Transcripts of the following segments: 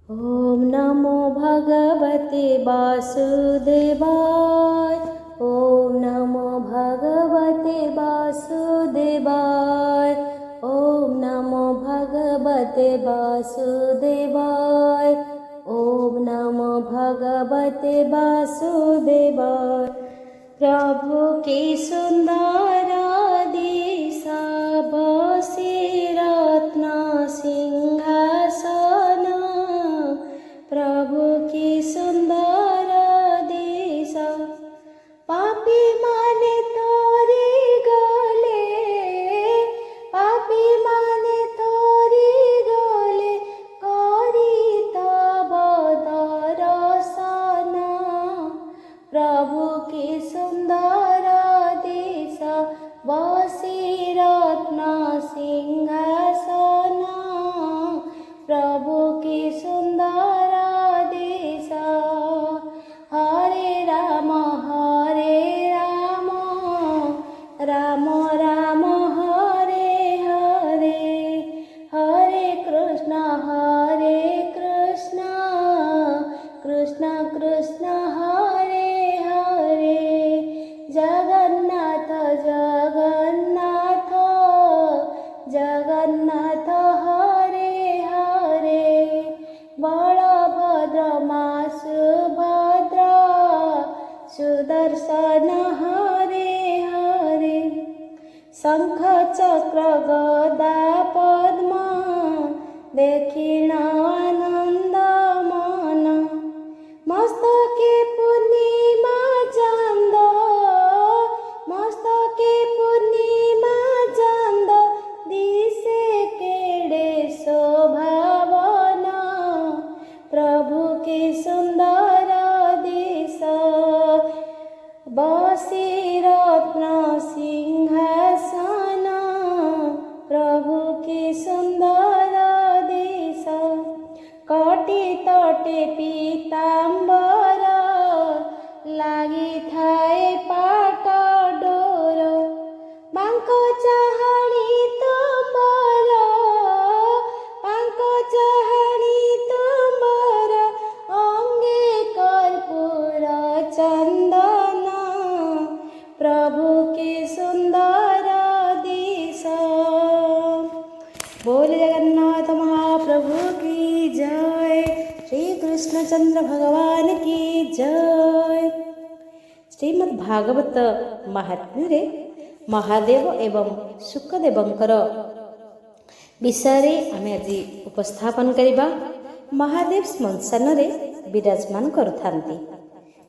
ॐ नमो भगवते वासुदेवाय। ॐ नमो भगवते वासुदेवाय। ॐ नमो भगवते वासुदेवाय। ॐ नमो भगवते वासुदेवाय। प्रभु की सुंदर दिशा बसी रत्न सिंहासन। प्रभु की सुंदर दिशा पापी माने तोरी गले, पापी माने तोरी गले करी तब दर्शन। प्रभु की सुंदर दिशा बसी रत्न सिंहासन। प्रभु की सुंदर दिशा हरे राम राम राम हरे हरे, हरे कृष्ण कृष्ण कृष्ण हरे हरे। जगन्नाथ जगन्नाथ जगन्नाथ हरे हरे। बलभद्र सुभद्र सुदर्शन हरे हरे। शंख चक्र गदा पद्म दक्षिण आनंद मन। मस्तके पूर्णिमा चांद, मस्तके पूर्णिमा चांद दिसे केड़े शोभावन। प्रभु के सुंदर दिशा बसी रत्न सिंहासन। प्रभु की सुंदर दिशा कटी तटे पीताम्बर लागी थाए पाट डोर। बांको चाहाणी तुंबर, बांको चाहाणी तुंबर अंगे कर्पूर चंदन। प्रभु की सुंदर दिशा। बोल जगन्नाथ महाप्रभु की जय। श्री कृष्णचंद्र भगवान की जय। श्रीमद् भागवत महात्म्य महादेव एवं शुकदेवंकर विषय आमे आज उपस्थापन करिबा। महादेव श्मशान रे विराजमान करुथांती।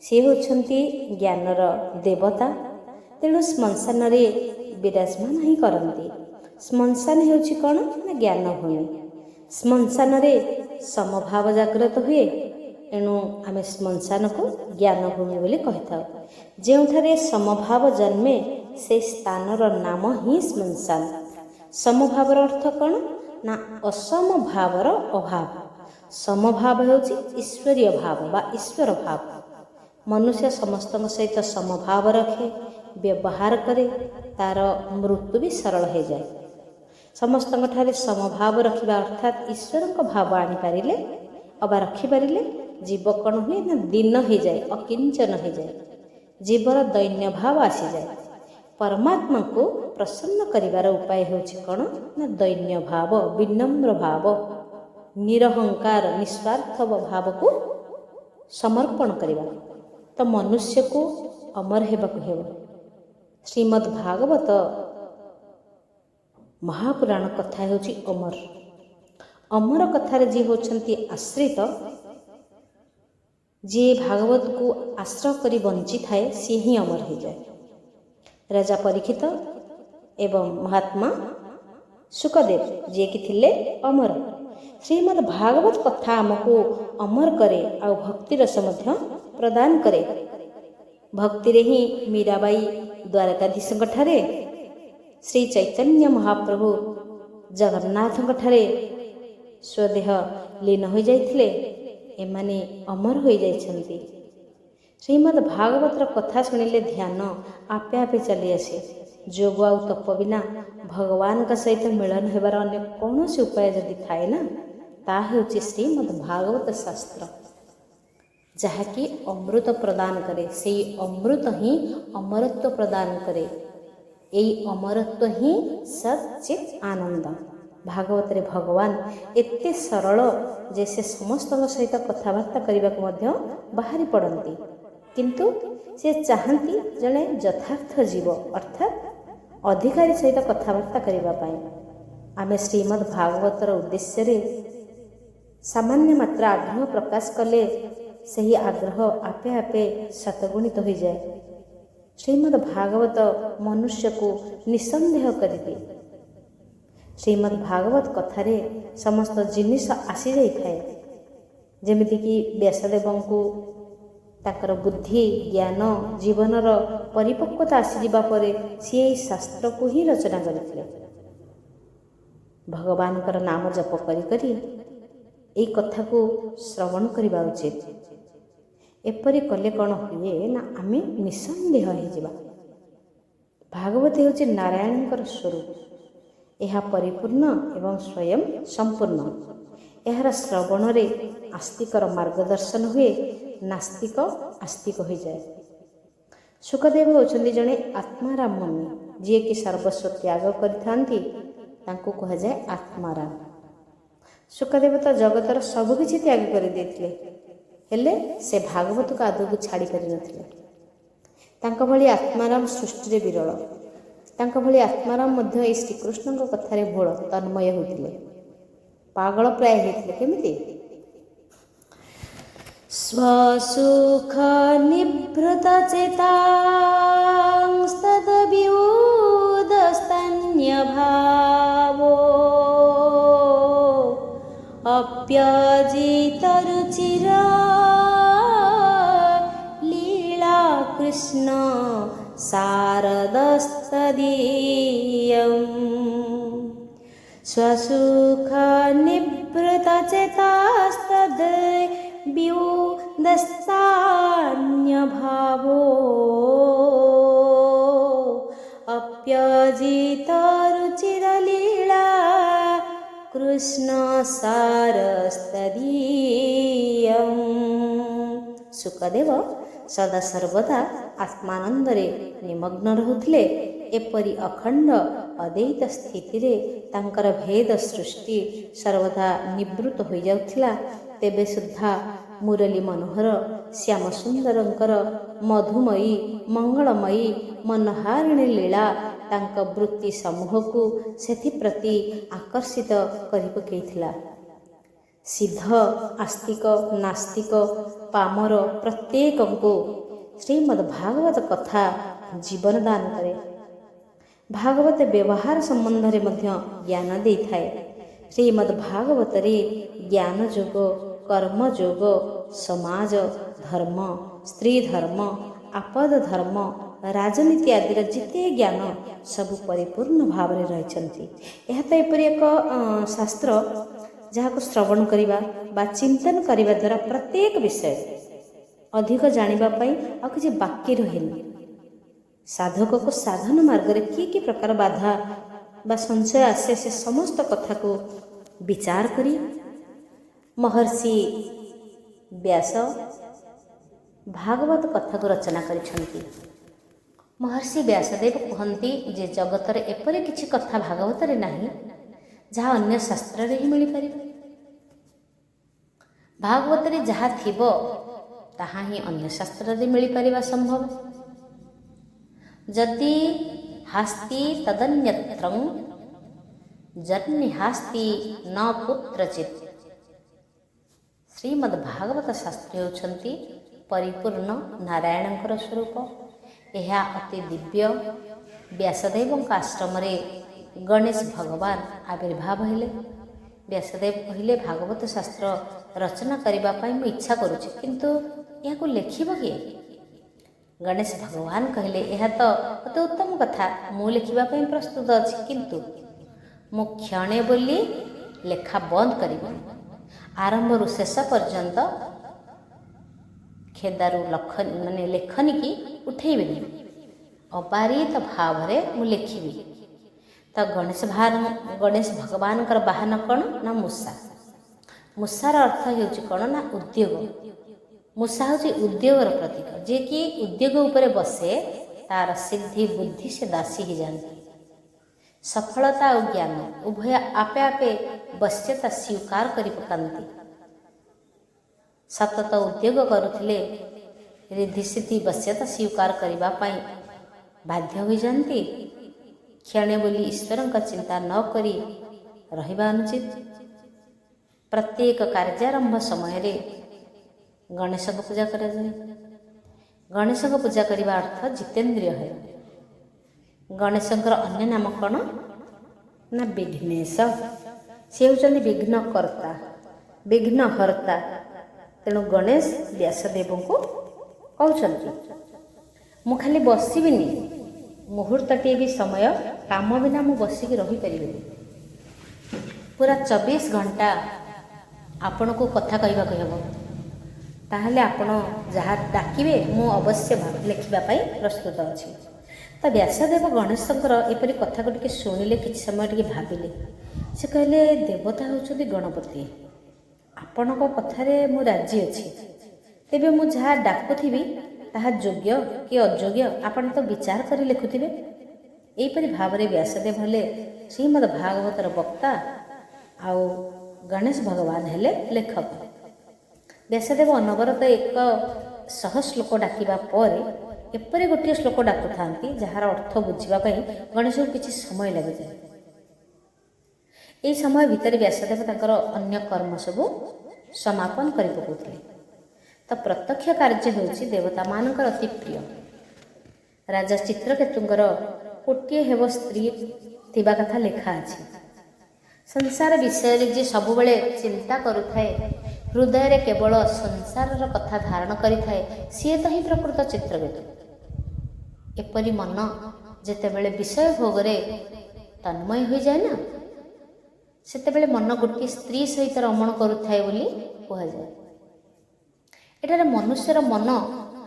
से होछंती ज्ञानर देवता, तेणु श्मशान रे विराजमान ही करंती। श्मशान हेउछि कोन ना ज्ञान भूमि। श्मशान रे समभाव जागृत हुए, एणु आमे श्मशान को ज्ञान भूमि बोली कहिथाउ। जेउठारे समभाव जन्मे से स्थानर नाम ही श्मशान। समभावर अर्थ कोन ना असमभावर अभाव। समभाव हेउछि ईश्वरीय भाव बा ईश्वर भाव। मनुष्य समस्त सहित समभाव रखे, व्यवहार करे, तार मृत्यु भी सरल हो जाए। समस्त समभाव रखा अर्थात ईश्वर भाव आनी पारिले अबा रखिपारे जीव कौन हुए ना दीन हो जाए, अकिंचन हो जाए, जीवर दैन्य भाव आसी जाए। परमात्मा को प्रसन्न करिवार उपाय होछि कौन ना दैन्य भाव, विनम्र भाव, निरहंकार निस्वार्थ भाव को समर्पण करिवा। तो मनुष्य को अमर हेबाकु हेब। श्रीमद् भागवत महापुराण कथा होछि अमर। अमर कथार जी होछंती आश्रित, जे भागवत को आश्रय करी बंची थाए सी ही अमर हो जाए। राजा परीक्षित एवं महात्मा शुकदेव जे कि थिले अमर। श्रीमद् भागवत कथा आमको अमर करे आ भक्ति रस मध्य प्रदान करे। भक्ति रे ही मीराबाई द्वारकाधीश ठारे, श्री चैतन्य महाप्रभु जगन्नाथ ठारे स्वदेह लीन हो जाइथिले। एमाने अमर हो जाइछन्ति। श्रीमद् भागवतर कथा शुणिले ध्यान आपे आपे चली आसे। जोग आउ तप बिना भगवान का सहित मिलन हेबार अन्य कौन उपाय जदि थाए ना, ତାହା ହେଉଛି ଶ୍ରୀମଦ୍ ଭାଗବତ ଶାସ୍ତ୍ର, ଯାହାକି ଅମୃତ ପ୍ରଦାନ କରେ। ସେଇ ଅମୃତ ହିଁ ଅମରତ୍ୱ ପ୍ରଦାନ କରେ। ଏଇ ଅମରତ୍ୱ ହିଁ ସଚ୍ଚିତ୍ ଆନନ୍ଦ। ଭାଗବତରେ ଭଗବାନ ଏତେ ସରଳ ଯେ ସେ ସମସ୍ତଙ୍କ ସହିତ କଥାବାର୍ତ୍ତା କରିବାକୁ ମଧ୍ୟ ବାହାରି ପଡ଼ନ୍ତି, କିନ୍ତୁ ସେ ଚାହାନ୍ତି ଜଣେ ଯଥାର୍ଥ ଜୀବ ଅର୍ଥାତ୍ ଅଧିକାରୀ ସହିତ କଥାବାର୍ତ୍ତା କରିବା ପାଇଁ। ଆମେ ଶ୍ରୀମଦ୍ ଭାଗବତର ଉଦ୍ଦେଶ୍ୟରେ ସାମାନ୍ୟ ମାତ୍ର ଆଗ୍ରହ ପ୍ରକାଶ କଲେ ସେହି ଆଗ୍ରହ ଆପେ ଆପେ ଶତଗୁଣିତ ହୋଇଯାଏ। ଶ୍ରୀମଦ୍ ଭାଗବତ ମନୁଷ୍ୟକୁ ନିଃସନ୍ଦେହ କରିଦିଏ। ଶ୍ରୀମଦ୍ ଭାଗବତ କଥାରେ ସମସ୍ତ ଜିନିଷ ଆସିଯାଇଥାଏ। ଯେମିତିକି ବ୍ୟାସଦେବଙ୍କୁ ତାଙ୍କର ବୁଦ୍ଧି ଜ୍ଞାନ ଜୀବନର ପରିପକ୍ୱତା ଆସିଯିବା ପରେ ସିଏ ଏହି ଶାସ୍ତ୍ରକୁ ହିଁ ରଚନା କରିଥିଲେ। ଭଗବାନଙ୍କର ନାମ ଜପ କରି କରି ଏହି କଥାକୁ ଶ୍ରବଣ କରିବା ଉଚିତ। ଏପରି କଲେ କ'ଣ ହୁଏ ନା ଆମେ ନିଃସନ୍ଦେହ ହୋଇଯିବା। ଭାଗବତ ହେଉଛି ନାରାୟଣଙ୍କର ସ୍ୱରୂପ। ଏହା ପରିପୂର୍ଣ୍ଣ ଏବଂ ସ୍ୱୟଂ ସମ୍ପୂର୍ଣ୍ଣ। ଏହାର ଶ୍ରବଣରେ ଆସ୍ତିକର ମାର୍ଗଦର୍ଶନ ହୁଏ, ନାସ୍ତିକ ଆସ୍ତିକ ହୋଇଯାଏ। ଶୁକଦେବ ହେଉଛନ୍ତି ଜଣେ ଆତ୍ମାରାମ ମୁନି, ଯିଏକି ସର୍ବସ୍ୱ ତ୍ୟାଗ କରିଥାନ୍ତି। ତାଙ୍କୁ କୁହାଯାଏ ଆତ୍ମାରାମ। ଶୁକଦେବ ତ ଜଗତର ସବୁକିଛି ତ୍ୟାଗ କରିଦେଇଥିଲେ, ହେଲେ ସେ ଭାଗବତକୁ ଆଦୌକୁ ଛାଡ଼ି ପାରିନଥିଲେ। ତାଙ୍କ ଭଳି ଆତ୍ମାରାମ ସୃଷ୍ଟିରେ ବିରଳ। ତାଙ୍କ ଭଳି ଆତ୍ମାରାମ ମଧ୍ୟ ଏହି ଶ୍ରୀକୃଷ୍ଣଙ୍କ କଥାରେ ଭୋଳ ତନ୍ମୟ ହୋଇଥିଲେ, ପାଗଳ ପ୍ରାୟ ହୋଇଥିଲେ। କେମିତି? ସ୍ୱସୁଖ ନିଭୃତ ଚେତାଂସ୍ତଦବିଉଦସ୍ତନ୍ୟ ଭାବୋ ଅପ୍ୟଜିତ ରୁଚିର ଲୀଳା କୃଷ୍ଣ ଶାରଦସ୍ତଦୀୟଂ। ସ୍ୱସୁଖ ନିଭୃତ ଚେତାସ୍ତଦବିଉଦସ୍ତନ୍ୟ ଭାବೋ ଅପ୍ୟଜିତ ରୁଚିର ଲୀଳା କୃଷ୍ଣ ଶାରଦସ୍ତଦୀୟଂ। ଶୁକଦେବ ସଦା ସର୍ବଦା ଆତ୍ମାନନ୍ଦରେ ନିମଗ୍ନ ରହୁଥିଲେ। ଏପରି ଅଖଣ୍ଡ ଅଦ୍ୱୈତ ସ୍ଥିତିରେ ତାଙ୍କର ଭେଦ ସୃଷ୍ଟି ସର୍ବଦା ନିବୃତ୍ତ ହୋଇଯାଉଥିଲା। ତେବେ ସୁଦ୍ଧା ମୁରଲୀ ମନୋହର ଶ୍ୟାମ ସୁନ୍ଦରଙ୍କର ମଧୁମୟୀ ମଙ୍ଗଳମୟୀ ମନୋହାରିଣୀ ଲୀଳା ତାଙ୍କ ବୃତ୍ତି ସମୂହକୁ ସେଥିପ୍ରତି ଆକର୍ଷିତ କରି ପକାଇଥିଲା। ସିଦ୍ଧ ଆସ୍ତିକ ନାସ୍ତିକ ପାମର ପ୍ରତ୍ୟେକଙ୍କୁ ଶ୍ରୀମଦ୍ ଭାଗବତ କଥା ଜୀବନ ଦାନ କରେ। ଭାଗବତ ବ୍ୟବହାର ସମ୍ବନ୍ଧରେ ମଧ୍ୟ ଜ୍ଞାନ ଦେଇଥାଏ। ଶ୍ରୀମଦ୍ ଭାଗବତରେ ଜ୍ଞାନ ଯୋଗ କର୍ମ ଯୋଗ ସମାଜ ଧର୍ମ ସ୍ତ୍ରୀ ଧର୍ମ ଆପଦ ଧର୍ମ ରାଜନୀତି ଆଦିର ଯେତେ ଜ୍ଞାନ ସବୁ ପରିପୂର୍ଣ୍ଣ ଭାବରେ ରହିଛନ୍ତି। ଏହା ତ ଏପରି ଏକ ଶାସ୍ତ୍ର ଯାହାକୁ ଶ୍ରବଣ କରିବା ବା ଚିନ୍ତନ କରିବା ଦ୍ୱାରା ପ୍ରତ୍ୟେକ ବିଷୟ ଅଧିକ ଜାଣିବା ପାଇଁ ଆଉ କିଛି ବାକି ରହେନି। ସାଧକକୁ ସାଧନ ମାର୍ଗରେ କି ପ୍ରକାର ବାଧା ବା ସଂଶୟ ଆସେ ସେ ସମସ୍ତ କଥାକୁ ବିଚାର କରି ମହର୍ଷି ବ୍ୟାସ ଭାଗବତ କଥାକୁ ରଚନା କରିଛନ୍ତି। ମହର୍ଷି ବ୍ୟାସଦେବ କୁହନ୍ତି ଯେ ଜଗତରେ ଏପରି କିଛି କଥା ଭାଗବତରେ ନାହିଁ ଯାହା ଅନ୍ୟ ଶାସ୍ତ୍ରରେ ହିଁ ମିଳିପାରିବ। ଭାଗବତରେ ଯାହା ଥିବ ତାହା ହିଁ ଅନ୍ୟ ଶାସ୍ତ୍ରରେ ମିଳିପାରିବା ସମ୍ଭବ। ଯଦି ହାସ୍ତି ତଦନ୍ୟତ୍ରଂ ଜନ୍ମି ହାସ୍ତି ନ କୁତ୍ରଚିତ୍। ଶ୍ରୀମଦ୍ ଭାଗବତ ଶାସ୍ତ୍ର ହେଉଛନ୍ତି ପରିପୂର୍ଣ୍ଣ ନାରାୟଣଙ୍କର ସ୍ୱରୂପ। ଏହା ଅତି ଦିବ୍ୟ। ବ୍ୟାସଦେବଙ୍କ ଆଶ୍ରମରେ ଗଣେଶ ଭଗବାନ ଆବିର୍ଭାବ ହେଲେ। ବ୍ୟାସଦେବ କହିଲେ ଭାଗବତ ଶାସ୍ତ୍ର ରଚନା କରିବା ପାଇଁ ମୁଁ ଇଚ୍ଛା କରୁଛି, କିନ୍ତୁ ଏହାକୁ ଲେଖିବ କିଏ? ଗଣେଶ ଭଗବାନ କହିଲେ ଏହା ତ ଅତି ଉତ୍ତମ କଥା, ମୁଁ ଲେଖିବା ପାଇଁ ପ୍ରସ୍ତୁତ ଅଛି, କିନ୍ତୁ ମୁଁ କ୍ଷଣେ ବୋଲି ଲେଖା ବନ୍ଦ କରିବିନି। ଆରମ୍ଭରୁ ଶେଷ ପର୍ଯ୍ୟନ୍ତ ଖେଦାରୁ ଲେଖନୀକି ଉଠେଇବିନି। ଅବାରିତ ଭାବରେ ମୁଁ ଲେଖିବି। ତ ଗଣେଶ ଭଗବାନଙ୍କର ବାହନ କ'ଣ ନା ମୂଷା। ମୂଷାର ଅର୍ଥ ହେଉଛି କ'ଣ ନା ଉଦ୍ୟୋଗ। ମୂଷା ହେଉଛି ଉଦ୍ୟୋଗର ପ୍ରତୀକ। ଯିଏକି ଉଦ୍ୟୋଗ ଉପରେ ବସେ ତାର ସିଦ୍ଧି ବୁଦ୍ଧି ସେ ଦାସୀ ହେଇଯାନ୍ତି। ସଫଳତା ଆଉ ଜ୍ଞାନ ଉଭୟ ଆପେ ଆପେ ବଶ୍ୟତା ସ୍ୱୀକାର କରି ପକାନ୍ତି। ସତତ ଉଦ୍ୟୋଗ କରୁଥିଲେ ରିଦ୍ଧି ସିଦ୍ଧି ବଶ୍ୟତା ସ୍ୱୀକାର କରିବା ପାଇଁ ବାଧ୍ୟ ହୋଇଯାନ୍ତି। କ୍ଷଣେ ବୋଲି ଈଶ୍ୱରଙ୍କ ଚିନ୍ତା ନ କରି ରହିବା ଅନୁଚିତ। ପ୍ରତ୍ୟେକ କାର୍ଯ୍ୟାରମ୍ଭ ସମୟରେ ଗଣେଶଙ୍କ ପୂଜା କରାଯାଏ। ଗଣେଶଙ୍କ ପୂଜା କରିବା ଅର୍ଥ ଜିତେନ୍ଦ୍ରିୟ ହେବା। ଗଣେଶଙ୍କର ଅନ୍ୟ ନାମ କ'ଣ ନା ବିଘ୍ନେଶ। ସେ ହେଉଛନ୍ତି ବିଘ୍ନକର୍ତ୍ତା, ବିଘ୍ନହର୍ତ୍ତା। ତେଣୁ ଗଣେଶ ବ୍ୟାସଦେବଙ୍କୁ କହୁଛନ୍ତି ମୁଁ ଖାଲି ବସିବିନି, ମୁହୂର୍ତ୍ତଟିଏ ବି ସମୟ କାମ ବିନା ମୁଁ ବସିକି ରହିପାରିବିନି। ପୁରା 24 ଘଣ୍ଟା ଆପଣଙ୍କୁ କଥା କହିବାକୁ ହେବ। ତାହେଲେ ଆପଣ ଯାହା ଡାକିବେ ମୁଁ ଅବଶ୍ୟ ଲେଖିବା ପାଇଁ ପ୍ରସ୍ତୁତ ଅଛି। ତ ବ୍ୟାସଦେବ ଗଣେଶଙ୍କର ଏପରି କଥାକୁ ଟିକେ ଶୁଣିଲେ, କିଛି ସମୟ ଟିକେ ଭାବିଲେ। ସେ କହିଲେ ଦେବତା ହେଉଛନ୍ତି ଗଣପତି, ଆପଣଙ୍କ କଥାରେ ମୁଁ ରାଜି ଅଛି। ତେବେ ମୁଁ ଯାହା ଡାକୁଥିବି ତାହା ଯୋଗ୍ୟ କି ଅଯୋଗ୍ୟ ଆପଣ ତ ବିଚାର କରି ଲେଖୁଥିବେ। ଏହିପରି ଭାବରେ ବ୍ୟାସଦେବ ହେଲେ ଶ୍ରୀମଦ୍ ଭାଗବତର ବକ୍ତା ଆଉ ଗଣେଶ ଭଗବାନ ହେଲେ ଲେଖକ। ବ୍ୟାସଦେବ ଅନବରତ 100 ଶ୍ଲୋକ ଡାକିବା ପରେ ଏପରି ଗୋଟିଏ ଶ୍ଲୋକ ଡାକୁଥାନ୍ତି ଯାହାର ଅର୍ଥ ବୁଝିବା ପାଇଁ ଗଣେଶଙ୍କୁ କିଛି ସମୟ ଲାଗିଯାଏ। ଏହି ସମୟ ଭିତରେ ବ୍ୟାସଦେବ ତାଙ୍କର ଅନ୍ୟ କର୍ମ ସବୁ ସମାପନ କରି ପକାଉଥିଲେ। ତ ପ୍ରତ୍ୟକ୍ଷ କାର୍ଯ୍ୟ ହେଉଛି ଦେବତାମାନଙ୍କର ଅତି ପ୍ରିୟ। ରାଜା ଚିତ୍ରକେତୁଙ୍କର କୋଟିଏ ହେବ ସ୍ତ୍ରୀ ଥିବା କଥା ଲେଖା ଅଛି। ସଂସାର ବିଷୟରେ ଯିଏ ସବୁବେଳେ ଚିନ୍ତା କରୁଥାଏ, ହୃଦୟରେ କେବଳ ସଂସାରର କଥା ଧାରଣ କରିଥାଏ, ସିଏ ତ ହିଁ ପ୍ରକୃତ ଚିତ୍ରକେତୁ। ଏପରି ମନ ଯେତେବେଳେ ବିଷୟ ଭୋଗରେ ତନ୍ମୟ ହୋଇଯାଏ ନା, ସେତେବେଳେ ମନ ଗୋଟିଏ ସ୍ତ୍ରୀ ସହିତ ରମଣ କରୁଥାଏ ବୋଲି କୁହାଯାଏ। ଏଠାରେ ମନୁଷ୍ୟର ମନ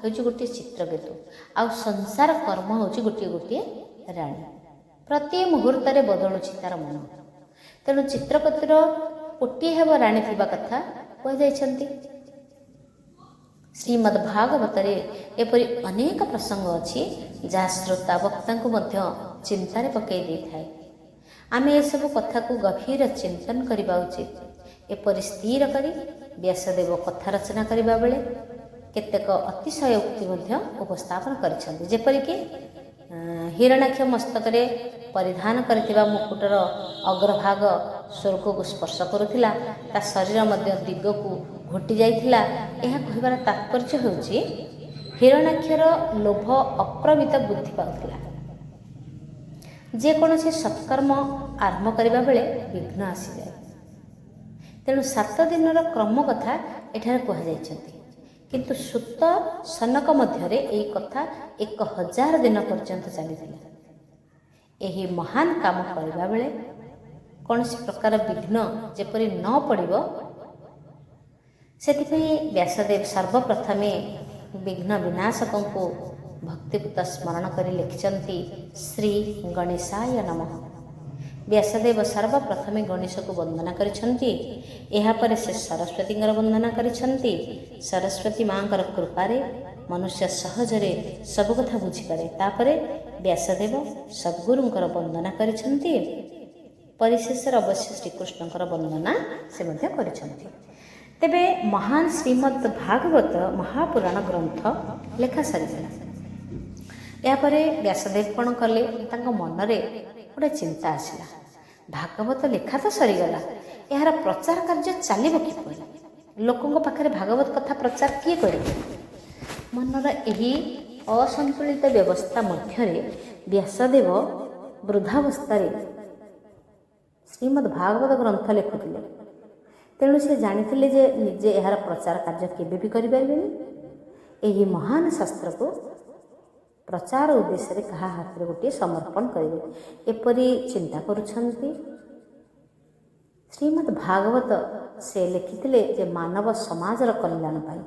ହେଉଛି ଗୋଟିଏ ଚିତ୍ରକେତୁ, ଆଉ ସଂସାର କର୍ମ ହେଉଛି ଗୋଟିଏ ଗୋଟିଏ ରାଣୀ। ପ୍ରତି ମୁହୂର୍ତ୍ତରେ ବଦଳୁଛି ତାର ମନ। ତେଣୁ ଚିତ୍ରକେତୁର ଗୋଟିଏ ହେବ ରାଣୀ ଥିବା କଥା କୁହାଯାଇଛନ୍ତି। ଶ୍ରୀମଦ୍ ଭାଗବତରେ ଏପରି ଅନେକ ପ୍ରସଙ୍ଗ ଅଛି ଯାହା ଶ୍ରୋତା ବକ୍ତାଙ୍କୁ ମଧ୍ୟ ଚିନ୍ତାରେ ପକାଇ ଦେଇଥାଏ। ଆମେ ଏସବୁ କଥାକୁ ଗଭୀର ଚିନ୍ତନ କରିବା ଉଚିତ। ଏପରି ସ୍ଥିର କରି ବ୍ୟାସଦେବ କଥା ରଚନା କରିବା ବେଳେ କେତେକ ଅତିଶୟ ଉକ୍ତି ମଧ୍ୟ ଉପସ୍ଥାପନ କରିଛନ୍ତି। ଯେପରିକି ହିରଣାକ୍ଷ ମସ୍ତକରେ ପରିଧାନ କରିଥିବା ମୁକୁଟର ଅଗ୍ରଭାଗ ସ୍ୱର୍ଗକୁ ସ୍ପର୍ଶ କରୁଥିଲା, ତା ଶରୀର ମଧ୍ୟ ଦିଗକୁ ଘୋଟି ଯାଇଥିଲା। ଏହା କହିବାର ତାତ୍ପର୍ଯ୍ୟ ହେଉଛି ହିରଣାକ୍ଷର ଲୋଭ ଅପ୍ରମିତ ବୃଦ୍ଧି ପାଉଥିଲା। ଯେକୌଣସି ସତ୍କର୍ମ ଆରମ୍ଭ କରିବା ବେଳେ ବିଘ୍ନ ଆସିଯାଏ। ତେଣୁ 7 ଦିନର କ୍ରମ କଥା ଏଠାରେ କୁହାଯାଇଛନ୍ତି। କିନ୍ତୁ ସୁତ ସନକ ମଧ୍ୟରେ ଏହି କଥା 1000 ଦିନ ପର୍ଯ୍ୟନ୍ତ ଚାଲିଥିଲା। ଏହି ମହାନ କାମ କରିବା ବେଳେ କୌଣସି ପ୍ରକାର ବିଘ୍ନ ଯେପରି ନ ପଡ଼ିବ, ସେଥିପାଇଁ ବ୍ୟାସଦେବ ସର୍ବପ୍ରଥମେ ବିଘ୍ନ ବିନାଶକଙ୍କୁ ଭକ୍ତିପୂତ ସ୍ମରଣ କରି ଲେଖିଛନ୍ତି ଶ୍ରୀ ଗଣେଶାୟ ନମଃ। ବ୍ୟାସଦେବ ସର୍ବପ୍ରଥମେ ଗଣେଶକୁ ବନ୍ଦନା କରିଛନ୍ତି। ଏହାପରେ ସେ ସରସ୍ୱତୀଙ୍କର ବନ୍ଦନା କରିଛନ୍ତି। ସରସ୍ୱତୀ ମାଙ୍କର କୃପାରେ ମନୁଷ୍ୟ ସହଜରେ ସବୁ କଥା ବୁଝିପାରେ। ତାପରେ ବ୍ୟାସଦେବ ସଦ୍ଗୁରୁଙ୍କର ବନ୍ଦନା କରିଛନ୍ତି। ପରିଶେଷରେ ଅବଶ୍ୟ ଶ୍ରୀକୃଷ୍ଣଙ୍କର ବନ୍ଦନା ସେ ମଧ୍ୟ କରିଛନ୍ତି। ତେବେ ମହାନ ଶ୍ରୀମଦ୍ ଭାଗବତ ମହାପୁରାଣ ଗ୍ରନ୍ଥ ଲେଖା ସରିଥିଲା। ଏହାପରେ ବ୍ୟାସଦେବ କ'ଣ କଲେ, ତାଙ୍କ ମନରେ ଗୋଟେ ଚିନ୍ତା ଆସିଲା। ଭାଗବତ ଲେଖା ତ ସରିଗଲା, ଏହାର ପ୍ରଚାର କାର୍ଯ୍ୟ ଚାଲିବ କିପରି? ଲୋକଙ୍କ ପାଖରେ ଭାଗବତ କଥା ପ୍ରଚାର କିଏ କରିବେ? ମନର ଏହି ଅସନ୍ତୁଳିତ ବ୍ୟବସ୍ଥା ମଧ୍ୟରେ ବ୍ୟାସଦେବ ବୃଦ୍ଧାବସ୍ଥାରେ ଶ୍ରୀମଦ୍ ଭାଗବତ ଗ୍ରନ୍ଥ ଲେଖୁଥିଲେ। ତେଣୁ ସେ ଜାଣିଥିଲେ ଯେ ନିଜେ ଏହାର ପ୍ରଚାର କାର୍ଯ୍ୟ କେବେ ବି କରିପାରିବେନି। ଏହି ମହାନ ଶାସ୍ତ୍ରକୁ ପ୍ରଚାର ଉଦ୍ଦେଶ୍ୟରେ କାହା ହାତରେ ଗୋଟିଏ ସମର୍ପଣ କରିବେ, ଏପରି ଚିନ୍ତା କରୁଛନ୍ତି। ଶ୍ରୀମଦ୍ ଭାଗବତ ସେ ଲେଖିଥିଲେ ଯେ ମାନବ ସମାଜର କଲ୍ୟାଣ ପାଇଁ।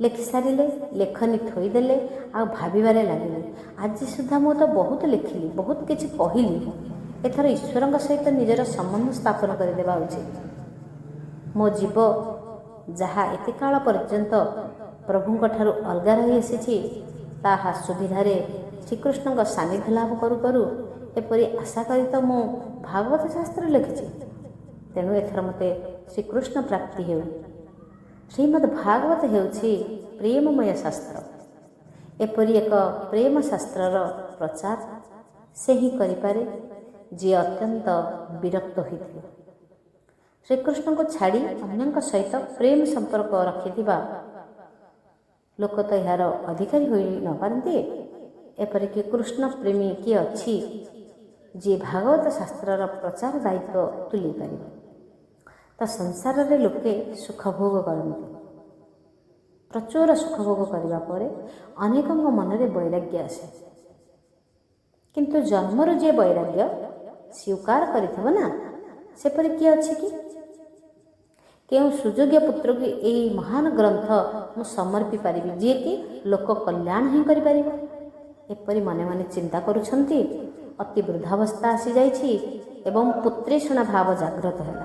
ଲେଖିସାରିଲେ, ଲେଖନୀ ଥୋଇଦେଲେ, ଆଉ ଭାବିବାରେ ଲାଗିଲେ ଆଜି ସୁଦ୍ଧା ମୁଁ ତ ବହୁତ ଲେଖିଲି, ବହୁତ କିଛି କହିଲି, ଏଥର ଈଶ୍ୱରଙ୍କ ସହିତ ନିଜର ସମ୍ବନ୍ଧ ସ୍ଥାପନ କରିଦେବା ଉଚିତ। ମୋ ଜୀବ ଯାହା ଏତେ କାଳ ପର୍ଯ୍ୟନ୍ତ ପ୍ରଭୁଙ୍କ ଠାରୁ ଅଲଗା ରହି ଆସିଛି, ତାହା ସୁବିଧାରେ ଶ୍ରୀକୃଷ୍ଣଙ୍କ ସାନ୍ନିଧ୍ୟ ଲାଭ କରୁ କରୁ ଏପରି ଆଶା କରି ତ ମୁଁ ଭାଗବତ ଶାସ୍ତ୍ର ଲେଖିଛି। ତେଣୁ ଏଥର ମୋତେ ଶ୍ରୀକୃଷ୍ଣ ପ୍ରାପ୍ତି ହେଉ। ଶ୍ରୀମଦ୍ ଭାଗବତ ହେଉଛି ପ୍ରେମମୟ ଶାସ୍ତ୍ର। ଏପରି ଏକ ପ୍ରେମ ଶାସ୍ତ୍ରର ପ୍ରଚାର ସେ ହିଁ କରିପାରେ ଯିଏ ଅତ୍ୟନ୍ତ ବିରକ୍ତ ହୋଇଥିବ। ଶ୍ରୀକୃଷ୍ଣଙ୍କୁ ଛାଡ଼ି ଅନ୍ୟଙ୍କ ସହିତ ପ୍ରେମ ସମ୍ପର୍କ ରଖିଥିବା ଲୋକ ତ ଏହାର ଅଧିକାରୀ ହୋଇ ନପାରନ୍ତି। ଏପରିକି କୃଷ୍ଣ ପ୍ରେମୀ କିଏ ଅଛି ଯିଏ ଭାଗବତ ଶାସ୍ତ୍ରର ପ୍ରଚାର ଦାୟିତ୍ୱ ତୁଲେଇ ପାରିବ? ତ ସଂସାରରେ ଲୋକେ ସୁଖ ଭୋଗ କରନ୍ତି। ପ୍ରଚୁର ସୁଖ ଭୋଗ କରିବା ପରେ ଅନେକଙ୍କ ମନରେ ବୈରାଗ୍ୟ ଆସେ। କିନ୍ତୁ ଜନ୍ମରୁ ଯିଏ ବୈରାଗ୍ୟ ସ୍ୱୀକାର କରିଥିବ ନା, ସେପରି କିଏ ଅଛି କି? କେଉଁ ସୁଯୋଗ୍ୟ ପୁତ୍ରକୁ ଏହି ମହାନ ଗ୍ରନ୍ଥ ମୁଁ ସମର୍ପି ପାରିବି ଯିଏକି ଲୋକ କଲ୍ୟାଣ ହିଁ କରିପାରିବ? ଏପରି ମନେ ମନେ ଚିନ୍ତା କରୁଛନ୍ତି। ଅତି ବୃଦ୍ଧାବସ୍ଥା ଆସିଯାଇଛି ଏବଂ ପୁତ୍ରେଷଣା ଭାବ ଜାଗ୍ରତ ହେଲା।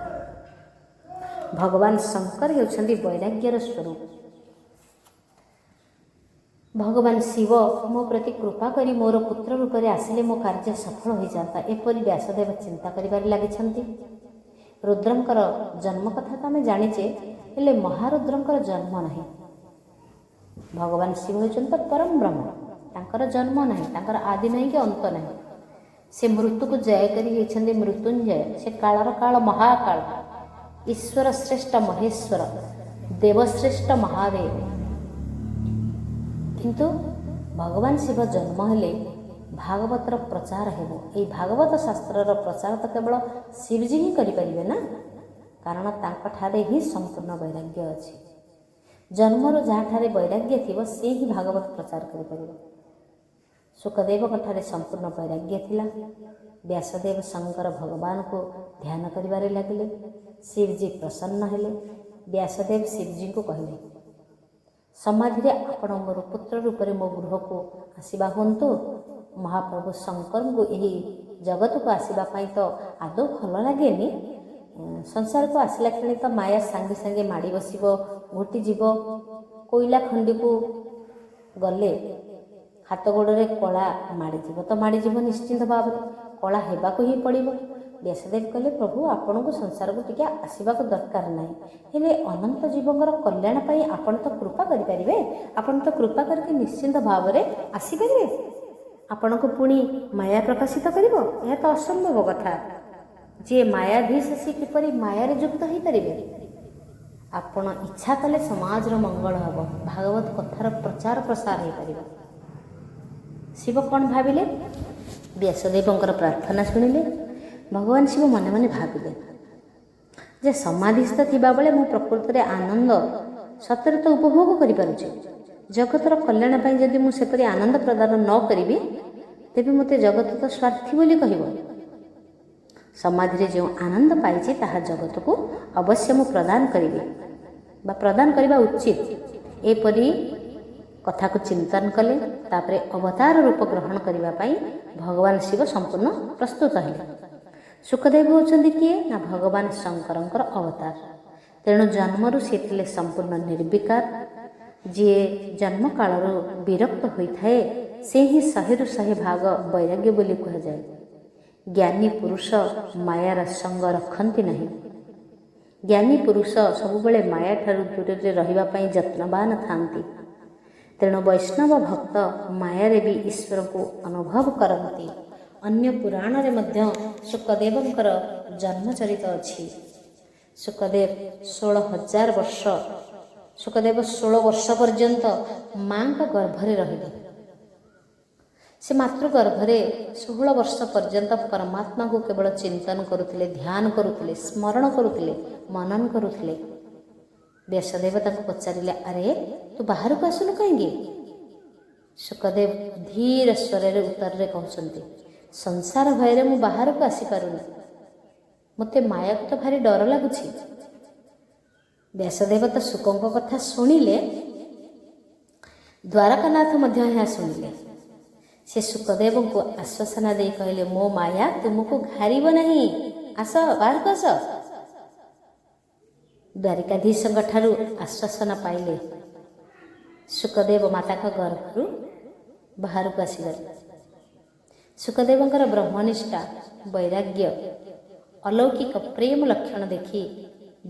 ଭଗବାନ ଶଙ୍କର ହେଉଛନ୍ତି ବୈରାଗ୍ୟର ସ୍ୱରୂପ। ଭଗବାନ ଶିବ ମୋ ପ୍ରତି କୃପା କରି ମୋର ପୁତ୍ର ରୂପରେ ଆସିଲେ ମୋ କାର୍ଯ୍ୟ ସଫଳ ହୋଇଯାନ୍ତା, ଏପରି ବ୍ୟାସଦେବ ଚିନ୍ତା କରିବାରେ ଲାଗିଛନ୍ତି। ରୁଦ୍ରଙ୍କର ଜନ୍ମ କଥା ତ ଆମେ ଜାଣିଛେ, ହେଲେ ମହାରୁଦ୍ରଙ୍କର ଜନ୍ମ ନାହିଁ। ଭଗବାନ ଶିବ ହେଉଛନ୍ତି ପରମ ବ୍ରହ୍ମ। ତାଙ୍କର ଜନ୍ମ ନାହିଁ, ତାଙ୍କର ଆଦି ନାହିଁ କି ଅନ୍ତ ନାହିଁ। ସେ ମୃତ୍ୟୁକୁ ଜୟ କରି ହେଇଛନ୍ତି ମୃତ୍ୟୁଞ୍ଜୟ। ସେ କାଳର କାଳ ମହାକାଳ, ଈଶ୍ୱର ଶ୍ରେଷ୍ଠ ମହେଶ୍ୱର, ଦେବଶ୍ରେଷ୍ଠ ମହାଦେବ। କିନ୍ତୁ ଭଗବାନ ଶିବ ଜନ୍ମ ହେଲେ ଭାଗବତର ପ୍ରଚାର ହେବ। ଏହି ଭାଗବତ ଶାସ୍ତ୍ରର ପ୍ରଚାର ତ କେବଳ ଶିବଜୀ ହିଁ କରିପାରିବେ ନା, କାରଣ ତାଙ୍କଠାରେ ହିଁ ସମ୍ପୂର୍ଣ୍ଣ ବୈରାଗ୍ୟ ଅଛି। ଜନ୍ମରୁ ଯାହାଠାରେ ବୈରାଗ୍ୟ ଥିବ ସେ ହିଁ ଭାଗବତ ପ୍ରଚାର କରିପାରିବ। ଶୁକଦେବଙ୍କଠାରେ ସମ୍ପୂର୍ଣ୍ଣ ବୈରାଗ୍ୟ ଥିଲା। ବ୍ୟାସଦେବ ଶଙ୍କର ଭଗବାନଙ୍କୁ ଧ୍ୟାନ କରିବାରେ ଲାଗିଲେ। ଶିବଜୀ ପ୍ରସନ୍ନ ହେଲେ। ବ୍ୟାସଦେବ ଶିବଜୀଙ୍କୁ କହିଲେ, ସମାଧିରେ ଆପଣ ମୋର ପୁତ୍ର ରୂପରେ ମୋ ଗୃହକୁ ଆସିବା ହୁଅନ୍ତୁ। ମହାପ୍ରଭୁ ଶଙ୍କରଙ୍କୁ ଏହି ଜଗତକୁ ଆସିବା ପାଇଁ ତ ଆଦୌ ଭଲ ଲାଗେନି। ସଂସାରକୁ ଆସିଲା କ୍ଷଣି ତ ମାୟା ସାଙ୍ଗେ ସାଙ୍ଗେ ମାଡ଼ି ବସିବ, ଘୋଟିଯିବ। କୋଇଲା ଖଣ୍ଡିକୁ ଗଲେ ହାତ ଗୋଡ଼ରେ କଳା ମାଡ଼ିଯିବ ତ ମାଡ଼ିଯିବ, ନିଶ୍ଚିନ୍ତ ଭାବରେ କଳା ହେବାକୁ ହିଁ ପଡ଼ିବ। ବ୍ୟାସଦେବ କହିଲେ, ପ୍ରଭୁ ଆପଣଙ୍କୁ ସଂସାରକୁ ଟିକେ ଆସିବାକୁ ଦରକାର ନାହିଁ, ହେଲେ ଅନନ୍ତ ଜୀବଙ୍କର କଲ୍ୟାଣ ପାଇଁ ଆପଣ ତ କୃପା କରିପାରିବେ। ଆପଣ ତ କୃପା କରିକି ନିଶ୍ଚିନ୍ତ ଭାବରେ ଆସିପାରିବେ। ଆପଣଙ୍କୁ ପୁଣି ମାୟା ପ୍ରକାଶିତ କରିବ? ଏହା ତ ଅସମ୍ଭବ କଥା। ଯିଏ ମାୟାଧୀଶ ସେ କିପରି ମାୟାରେ ଯୁକ୍ତ ହୋଇପାରିବେ? ଆପଣ ଇଚ୍ଛା କଲେ ସମାଜର ମଙ୍ଗଳ ହେବ, ଭାଗବତ କଥାର ପ୍ରଚାର ପ୍ରସାର ହୋଇପାରିବ। ଶିବ କ'ଣ ଭାବିଲେ? ବ୍ୟାସଦେବଙ୍କର ପ୍ରାର୍ଥନା ଶୁଣିଲେ। ଭଗବାନ ଶିବ ମନେ ମନେ ଭାବିଲେ ଯେ ସମାଧିସ୍ଥ ଥିବାବେଳେ ମୁଁ ପ୍ରକୃତରେ ଆନନ୍ଦ ସତରେ ତ ଉପଭୋଗ କରିପାରୁଛି। ଜଗତର କଲ୍ୟାଣ ପାଇଁ ଯଦି ମୁଁ ସେପରି ଆନନ୍ଦ ପ୍ରଦାନ ନ କରିବି, ତେବେ ମୋତେ ଜଗତ ତ ସ୍ୱାର୍ଥୀ ବୋଲି କହିବ। ସମାଧିରେ ଯେଉଁ ଆନନ୍ଦ ପାଇଛି ତାହା ଜଗତକୁ ଅବଶ୍ୟ ମୁଁ ପ୍ରଦାନ କରିବି ବା ପ୍ରଦାନ କରିବା ଉଚିତ। ଏପରି କଥାକୁ ଚିନ୍ତନ କଲେ। ତାପରେ ଅବତାର ରୂପ ଗ୍ରହଣ କରିବା ପାଇଁ ଭଗବାନ ଶିବ ସମ୍ପୂର୍ଣ୍ଣ ପ୍ରସ୍ତୁତ ହେଲେ। ଶୁକଦେବ ହେଉଛନ୍ତି କିଏ? ନା ଭଗବାନ ଶଙ୍କରଙ୍କର ଅବତାର। ତେଣୁ ଜନ୍ମରୁ ସେ ଥିଲେ ସମ୍ପୂର୍ଣ୍ଣ ନିର୍ବିକାର। ଯିଏ ଜନ୍ମ କାଳରୁ ବିରକ୍ତ ହୋଇଥାଏ ସେ ହିଁ 100ରୁ 100 ଭାଗ ବୈରାଗ୍ୟ ବୋଲି କୁହାଯାଏ। ଜ୍ଞାନୀ ପୁରୁଷ ମାୟାର ସଙ୍ଗ ରଖନ୍ତି ନାହିଁ। ଜ୍ଞାନୀ ପୁରୁଷ ସବୁବେଳେ ମାୟାଠାରୁ ଦୂରରେ ରହିବା ପାଇଁ ଯତ୍ନବାନ ଥାନ୍ତି। ତେଣୁ ବୈଷ୍ଣବ ଭକ୍ତ ମାୟାରେ ବି ଈଶ୍ୱରକୁ ଅନୁଭବ କରନ୍ତି। ଅନ୍ୟ ପୁରାଣରେ ମଧ୍ୟ ଶୁକଦେବଙ୍କର ଜନ୍ମଚରିତ ଅଛି। ଶୁକଦେବ 16,000 ବର୍ଷ ଶୁକଦେବ 16 ବର୍ଷ ପର୍ଯ୍ୟନ୍ତ ମାଙ୍କ ଗର୍ଭରେ ରହିଲେ। ସେ ମାତୃ ଗର୍ଭରେ 16 ବର୍ଷ ପର୍ଯ୍ୟନ୍ତ ପରମାତ୍ମାକୁ କେବଳ ଚିନ୍ତନ କରୁଥିଲେ, ଧ୍ୟାନ କରୁଥିଲେ, ସ୍ମରଣ କରୁଥିଲେ, ମନନ କରୁଥିଲେ। ବ୍ୟାସଦେବ ତାଙ୍କୁ ପଚାରିଲେ, ଆରେ ତୁ ବାହାରକୁ ଆସୁନୁ କାହିଁକି? ଶୁକଦେବ ଧୀର ସ୍ୱରରେ ଉତ୍ତରରେ କହୁଛନ୍ତି, ସଂସାର ଭୟରେ ମୁଁ ବାହାରକୁ ଆସିପାରୁନି। ମୋତେ ମାୟାକୁ ତ ଭାରି ଡର ଲାଗୁଛି। ବ୍ୟାସଦେବ ତ ଶୁକଙ୍କ କଥା ଶୁଣିଲେ, ଦ୍ୱାରକାନାଥ ମଧ୍ୟ ଏହା ଶୁଣିଲେ। ସେ ଶୁକଦେବଙ୍କୁ ଆଶ୍ୱାସନା ଦେଇ କହିଲେ, ମୋ ମାୟା ତୁମକୁ ଘାରିବ ନାହିଁ, ଆସ ବାହାରକୁ ଆସ। ଦ୍ୱାରିକାଧୀଶଙ୍କ ଠାରୁ ଆଶ୍ୱାସନା ପାଇଲେ। ଶୁକଦେବ ମାତାଙ୍କ ଗର୍ଭରୁ ବାହାରକୁ ଆସିଗଲେ। ଶୁକଦେବଙ୍କର ବ୍ରହ୍ମନିଷ୍ଠା, ବୈରାଗ୍ୟ, ଅଲୌକିକ ପ୍ରେମ ଲକ୍ଷଣ ଦେଖି